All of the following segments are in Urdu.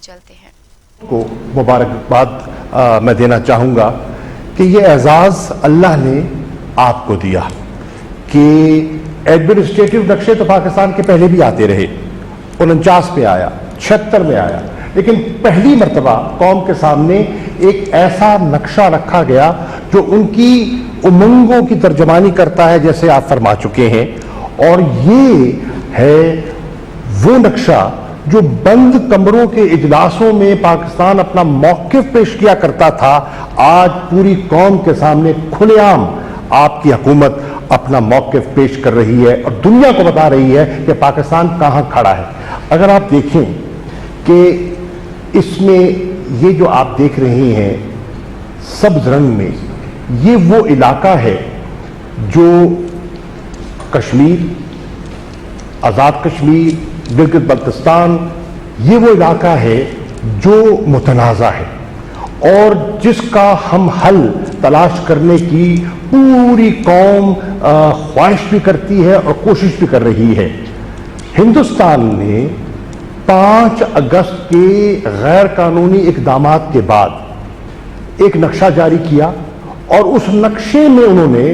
چلتے ہیں کو مبارکباد میں دینا چاہوں گا کہ یہ اعزاز اللہ نے آپ کو دیا کہ ایڈمنسٹریٹو نقشے تو پاکستان کے پہلے بھی آتے رہے، 49 میں آیا، 76 میں آیا، لیکن پہلی مرتبہ قوم کے سامنے ایک ایسا نقشہ رکھا گیا جو ان کی امنگوں کی ترجمانی کرتا ہے، جیسے آپ فرما چکے ہیں، اور یہ ہے وہ نقشہ جو بند کمروں کے اجلاسوں میں پاکستان اپنا موقف پیش کیا کرتا تھا، آج پوری قوم کے سامنے کھلے عام آپ کی حکومت اپنا موقف پیش کر رہی ہے اور دنیا کو بتا رہی ہے کہ پاکستان کہاں کھڑا ہے۔ اگر آپ دیکھیں کہ اس میں یہ جو آپ دیکھ رہے ہیں سبز رنگ میں، یہ وہ علاقہ ہے جو کشمیر، آزاد کشمیر، گلگت بلتستان، یہ وہ علاقہ ہے جو متنازع ہے اور جس کا ہم حل تلاش کرنے کی پوری قوم خواہش بھی کرتی ہے اور کوشش بھی کر رہی ہے۔ ہندوستان نے 5 اگست کے غیر قانونی اقدامات کے بعد ایک نقشہ جاری کیا اور اس نقشے میں انہوں نے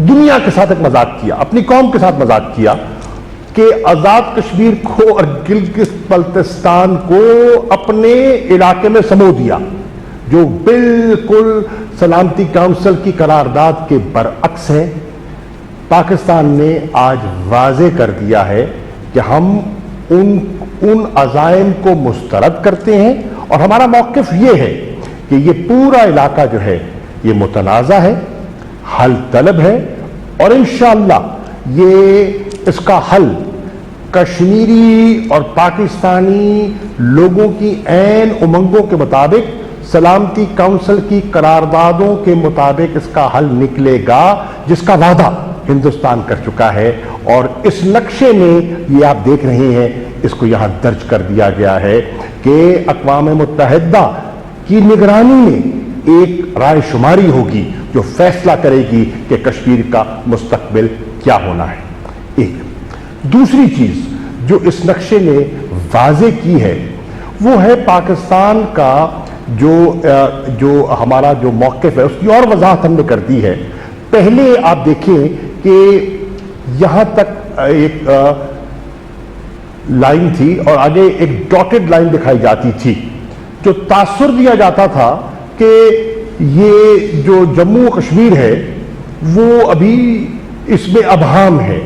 دنیا کے ساتھ ایک مذاق کیا، اپنی قوم کے ساتھ مذاق کیا کہ آزاد کشمیر کو اور گلگت بلتستان کو اپنے علاقے میں سمو دیا، جو بالکل سلامتی کونسل کی قرارداد کے برعکس ہے۔ پاکستان نے آج واضح کر دیا ہے کہ ہم ان عزائم کو مسترد کرتے ہیں اور ہمارا موقف یہ ہے کہ یہ پورا علاقہ جو ہے یہ متنازع ہے، حل طلب ہے، اور انشاءاللہ یہ اس کا حل کشمیری اور پاکستانی لوگوں کی عین امنگوں کے مطابق، سلامتی کونسل کی قراردادوں کے مطابق اس کا حل نکلے گا، جس کا وعدہ ہندوستان کر چکا ہے۔ اور اس نقشے میں یہ آپ دیکھ رہے ہیں، اس کو یہاں درج کر دیا گیا ہے کہ اقوام متحدہ کی نگرانی میں ایک رائے شماری ہوگی جو فیصلہ کرے گی کہ کشمیر کا مستقبل کیا ہونا ہے۔ ایک دوسری چیز جو اس نقشے نے واضح کی ہے وہ ہے پاکستان کا جو ہمارا جو موقف ہے اس کی اور وضاحت ہم نے کر دی ہے۔ پہلے آپ دیکھیں کہ یہاں تک ایک لائن تھی اور آگے ایک ڈاٹڈ لائن دکھائی جاتی تھی، جو تاثر دیا جاتا تھا کہ یہ جو جموں کشمیر ہے وہ ابھی اس میں ابہام ہے۔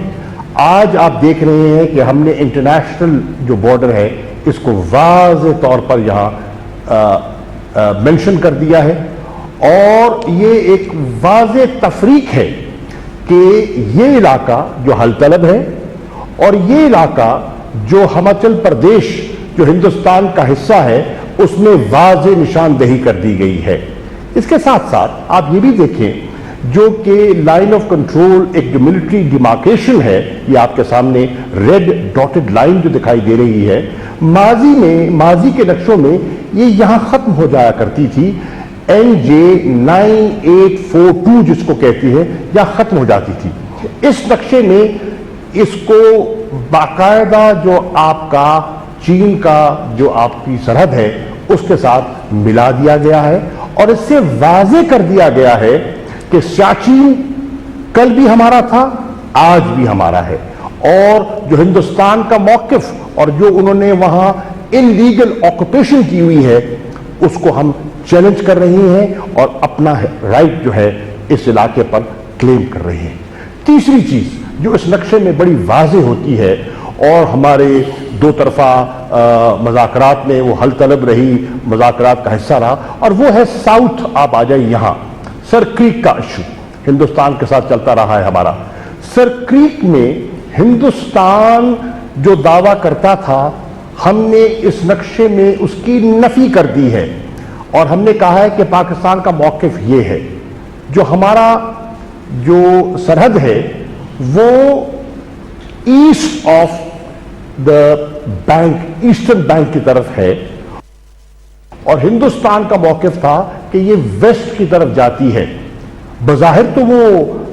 آج آپ دیکھ رہے ہیں کہ ہم نے انٹرنیشنل جو بارڈر ہے اس کو واضح طور پر یہاں منشن کر دیا ہے، اور یہ ایک واضح تفریق ہے کہ یہ علاقہ جو حل طلب ہے اور یہ علاقہ جو ہماچل پردیش جو ہندوستان کا حصہ ہے اس میں واضح نشاندہی کر دی گئی ہے۔ اس کے ساتھ ساتھ آپ یہ بھی دیکھیں جو کہ لائن آف کنٹرول ایک جو ملٹری ڈیمارکیشن ہے، یہ آپ کے سامنے ریڈ ڈاٹڈ لائن جو دکھائی دے رہی ہے، ماضی کے نقشوں میں یہ یہاں ختم ہو جایا کرتی تھی، NJ 9842 جس کو کہتی ہے، یہاں ختم ہو جاتی تھی۔ اس نقشے میں اس کو باقاعدہ جو آپ کا چین کا جو آپ کی سرحد ہے اس کے ساتھ ملا دیا گیا ہے، اور اس سے واضح کر دیا گیا ہے کہ سیاچین کل بھی ہمارا تھا، آج بھی ہمارا ہے، اور جو ہندوستان کا موقف اور جو انہوں نے وہاں انلیگل آکوپیشن کی ہوئی ہے اس کو ہم چیلنج کر رہے ہیں اور اپنا رائٹ جو ہے اس علاقے پر کلیم کر رہے ہیں۔ تیسری چیز جو اس نقشے میں بڑی واضح ہوتی ہے اور ہمارے دو طرفہ مذاکرات میں وہ حل طلب رہی، مذاکرات کا حصہ رہا، اور وہ ہے ساؤتھ۔ آپ آ جائیں یہاں، سر کریک کا ایشو ہندوستان کے ساتھ چلتا رہا ہے ہمارا۔ سر کریک میں ہندوستان جو دعویٰ کرتا تھا، ہم نے اس نقشے میں اس کی نفی کر دی ہے اور ہم نے کہا ہے کہ پاکستان کا موقف یہ ہے، جو ہمارا جو سرحد ہے وہ east of the bank, eastern bank کی طرف ہے، اور ہندوستان کا موقف تھا کہ یہ ویسٹ کی طرف جاتی ہے۔ بظاہر تو وہ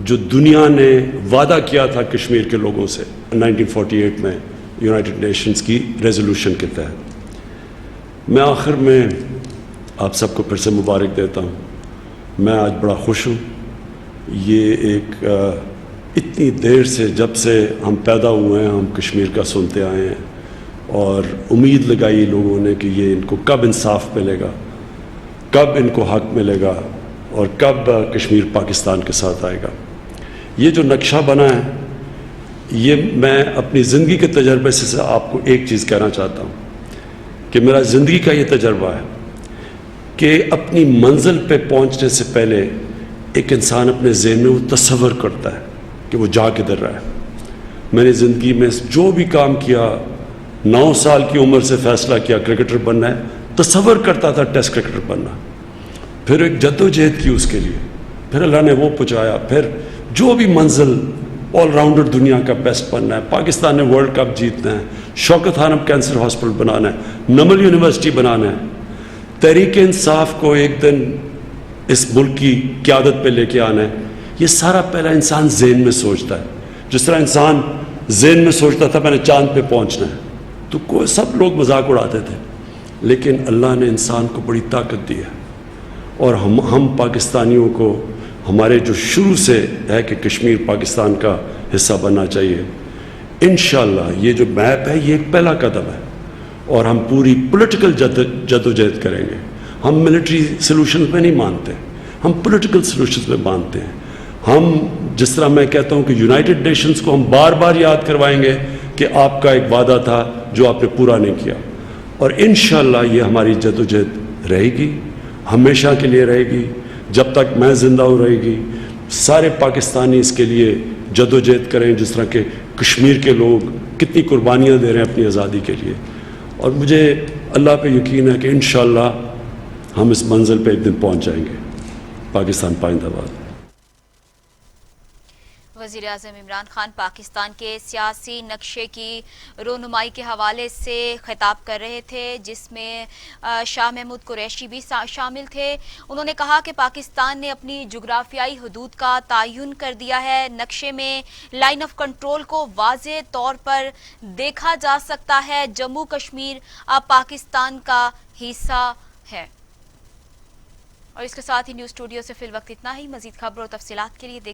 جو دنیا نے وعدہ کیا تھا کشمیر کے لوگوں سے 1948 میں یونائٹڈ نیشنز کی ریزولوشن کے تحت. میں آخر میں آپ سب کو پھر سے مبارک دیتا ہوں. میں آج بڑا خوش ہوں. یہ ایک اتنی دیر سے جب سے ہم پیدا ہوئے ہیں ہم کشمیر کا سنتے آئے ہیں اور امید لگائی لوگوں نے کہ یہ ان کو کب انصاف ملے گا, کب ان کو حق ملے گا اور کب کشمیر پاکستان کے ساتھ آئے گا. یہ جو نقشہ بنا ہے یہ میں اپنی زندگی کے تجربے سے آپ کو ایک چیز کہنا چاہتا ہوں کہ میرا زندگی کا یہ تجربہ ہے کہ اپنی منزل پہ پہنچنے سے پہلے ایک انسان اپنے ذہن میں وہ تصور کرتا ہے کہ وہ جا کدھر رہا ہے. میں نے زندگی میں جو بھی کام کیا 9 سال کی عمر سے فیصلہ کیا کرکٹر بننا ہے, تصور کرتا تھا ٹیسٹ کرکٹر بننا, پھر ایک جدوجہد کی اس کے لیے, پھر اللہ نے وہ پہنچایا, پھر جو بھی منزل آل راؤنڈر دنیا کا بیسٹ بننا ہے, پاکستان نے ورلڈ کپ جیتنا ہے, شوکت خانم کینسر ہاسپٹل بنانا ہے, نمل یونیورسٹی بنانا ہے, تحریک انصاف کو ایک دن اس ملک کی قیادت پہ لے کے آنا ہے. یہ سارا پہلا انسان ذہن میں سوچتا ہے. جس طرح انسان ذہن میں سوچتا تھا میں نے چاند پہ پہنچنا ہے, تو کوئی سب لوگ مذاق اڑاتے تھے, لیکن اللہ نے انسان کو بڑی طاقت دی ہے. اور ہم پاکستانیوں کو ہمارے جو شروع سے ہے کہ کشمیر پاکستان کا حصہ بننا چاہیے, انشاءاللہ یہ جو میپ ہے یہ ایک پہلا قدم ہے اور ہم پوری پولیٹیکل جدوجہد کریں گے. ہم ملٹری سلوشن پہ نہیں مانتے, ہم پولیٹیکل سلوشنز پہ مانتے ہیں. ہم جس طرح میں کہتا ہوں کہ یونائٹڈ نیشنز کو ہم بار بار یاد کروائیں گے کہ آپ کا ایک وعدہ تھا جو آپ نے پورا نہیں کیا, اور انشاءاللہ یہ ہماری جدوجہد رہے گی, ہمیشہ کے لیے رہے گی, جب تک میں زندہ ہوں رہے گی. سارے پاکستانی اس کے لیے جدوجہد کریں جس طرح کہ کشمیر کے لوگ کتنی قربانیاں دے رہے ہیں اپنی آزادی کے لیے. اور مجھے اللہ پہ یقین ہے کہ انشاءاللہ ہم اس منزل پہ ایک دن پہنچ جائیں گے. پاکستان پائندہ باد. وزیر اعظم عمران خان پاکستان کے سیاسی نقشے کی رونمائی کے حوالے سے خطاب کر رہے تھے, جس میں شاہ محمود قریشی بھی شامل تھے. انہوں نے کہا کہ پاکستان نے اپنی جغرافیائی حدود کا تعین کر دیا ہے. نقشے میں لائن آف کنٹرول کو واضح طور پر دیکھا جا سکتا ہے. جموں کشمیر اب پاکستان کا حصہ ہے. اور اس کے ساتھ ہی نیوز اسٹوڈیو سے فی الوقت اتنا ہی. مزید خبروں اور تفصیلات کے لیے